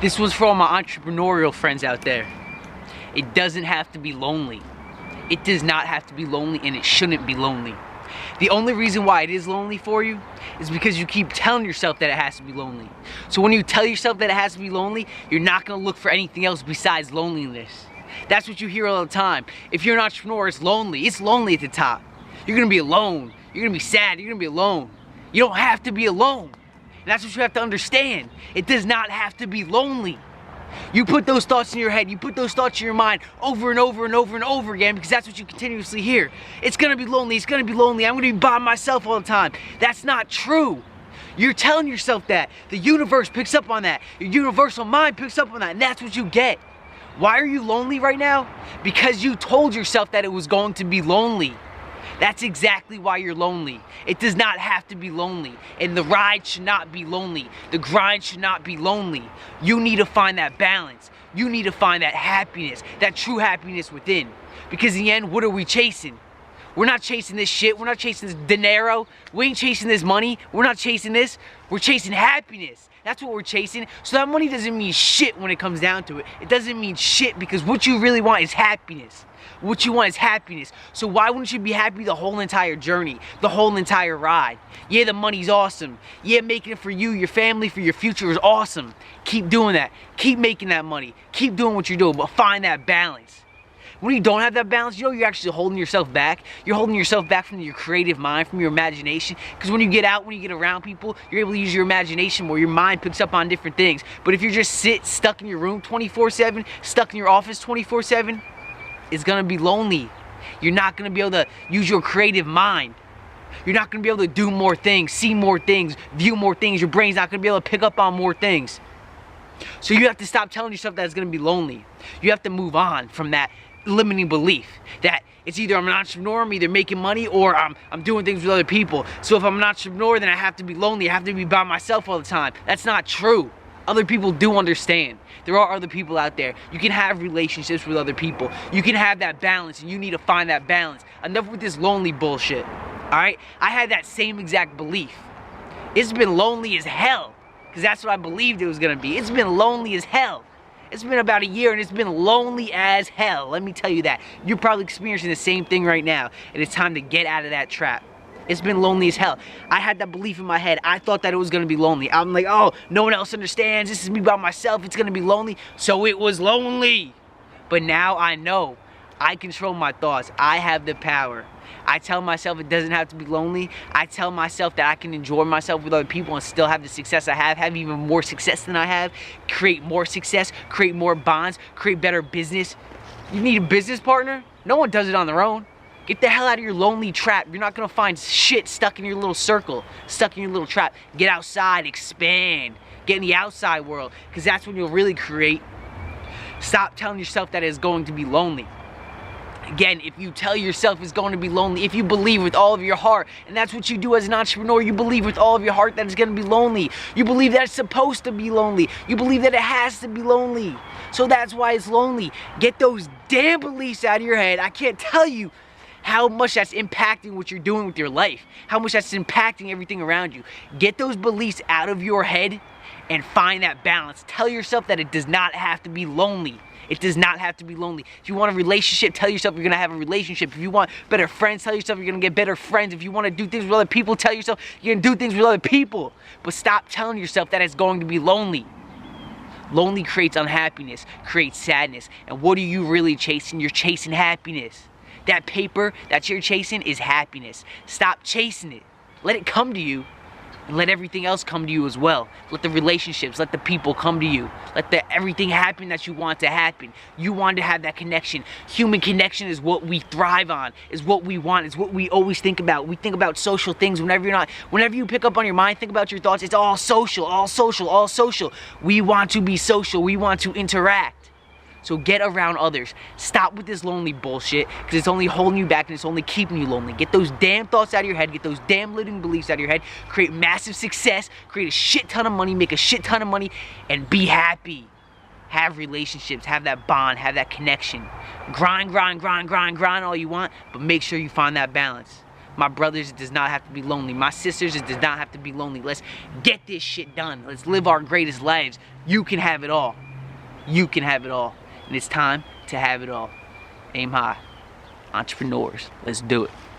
This was for all my entrepreneurial friends out there. It doesn't have to be lonely. It does not have to be lonely, and it shouldn't be lonely. The only reason why it is lonely for you is because you keep telling yourself that it has to be lonely. So when you tell yourself that it has to be lonely, you're not gonna look for anything else besides loneliness. That's what you hear all the time. If you're an entrepreneur, it's lonely. It's lonely at the top. You're gonna be alone. You're gonna be sad. You're gonna be alone. You don't have to be alone. And that's what you have to understand. It does not have to be lonely. You put those thoughts in your head, you put those thoughts in your mind over and over and over and over again, because that's what you continuously hear. It's gonna be lonely, it's gonna be lonely, I'm gonna be by myself all the time. That's not true. You're telling yourself that. The universe picks up on that. Your universal mind picks up on that, and that's what you get. Why are you lonely right now? Because you told yourself that it was going to be lonely. That's exactly why you're lonely. It does not have to be lonely. And the ride should not be lonely. The grind should not be lonely. You need to find that balance. You need to find that happiness, that true happiness within. Because in the end, what are we chasing? We're not chasing this shit. We're not chasing this dinero. We ain't chasing this money. We're not chasing this. We're chasing happiness. That's what we're chasing. So that money doesn't mean shit when it comes down to it. It doesn't mean shit, because what you really want is happiness. What you want is happiness. So why wouldn't you be happy the whole entire journey, the whole entire ride? Yeah, the money's awesome. Yeah, making it for you, your family, for your future is awesome. Keep doing that. Keep making that money. Keep doing what you're doing, but find that balance. When you don't have that balance, you know you're actually holding yourself back. You're holding yourself back from your creative mind, from your imagination. Because when you get out, when you get around people, you're able to use your imagination more. Your mind picks up on different things. But if you're just stuck in your room 24/7, stuck in your office 24/7, it's gonna be lonely. You're not gonna be able to use your creative mind. You're not gonna be able to do more things, see more things, view more things. Your brain's not gonna be able to pick up on more things. So you have to stop telling yourself that it's gonna be lonely. You have to move on from that limiting belief that it's either I'm an entrepreneur, I'm either making money, or I'm doing things with other people. So if I'm an entrepreneur, then I have to be lonely. I have to be by myself all the time. That's not true. Other people do understand. There are other people out there. You can have relationships with other people. You can have that balance, and you need to find that balance. Enough with this lonely bullshit, all right? I had that same exact belief. It's been lonely as hell, because that's what I believed it was gonna be. It's been lonely as hell. It's been about a year, and it's been lonely as hell. Let me tell you that. You're probably experiencing the same thing right now, and it's time to get out of that trap. It's been lonely as hell. I had that belief in my head. I thought that it was gonna be lonely. I'm like, oh, no one else understands. This is me by myself. It's gonna be lonely. So it was lonely. But now I know. I control my thoughts. I have the power. I tell myself it doesn't have to be lonely. I tell myself that I can enjoy myself with other people and still have the success I have even more success than I have, create more success, create more bonds, create better business. You need a business partner? No one does it on their own. Get the hell out of your lonely trap. You're not gonna find shit stuck in your little circle, stuck in your little trap. Get outside, expand, get in the outside world, because that's when you'll really create. Stop telling yourself that it's going to be lonely. Again, if you tell yourself it's going to be lonely, if you believe with all of your heart, and that's what you do as an entrepreneur, you believe with all of your heart that it's going to be lonely. You believe that it's supposed to be lonely. You believe that it has to be lonely. So that's why it's lonely. Get those damn beliefs out of your head. I can't tell you how much that's impacting what you're doing with your life, how much that's impacting everything around you. Get those beliefs out of your head and find that balance. Tell yourself that it does not have to be lonely. It does not have to be lonely. If you want a relationship, tell yourself you're gonna have a relationship. If you want better friends, tell yourself you're gonna get better friends. If you wanna do things with other people, tell yourself you're gonna do things with other people. But stop telling yourself that it's going to be lonely. Lonely creates unhappiness, creates sadness. And what are you really chasing? You're chasing happiness. That paper that you're chasing is happiness. Stop chasing it. Let it come to you, and let everything else come to you as well. Let the relationships, let the people come to you. Let everything happen that you want to happen. You want to have that connection. Human connection is what we thrive on, is what we want, is what we always think about. We think about social things whenever you pick up on your mind, think about your thoughts, it's all social, all social, all social. We want to be social, we want to interact. So get around others. Stop with this lonely bullshit, because it's only holding you back and it's only keeping you lonely. Get those damn thoughts out of your head. Get those damn limiting beliefs out of your head. Create massive success. Create a shit ton of money. Make a shit ton of money. And be happy. Have relationships. Have that bond. Have that connection. Grind, grind, grind, grind, grind all you want, but make sure you find that balance. My brothers, it does not have to be lonely. My sisters, it does not have to be lonely. Let's get this shit done. Let's live our greatest lives. You can have it all. You can have it all. And it's time to have it all. Aim high. Entrepreneurs. Let's do it.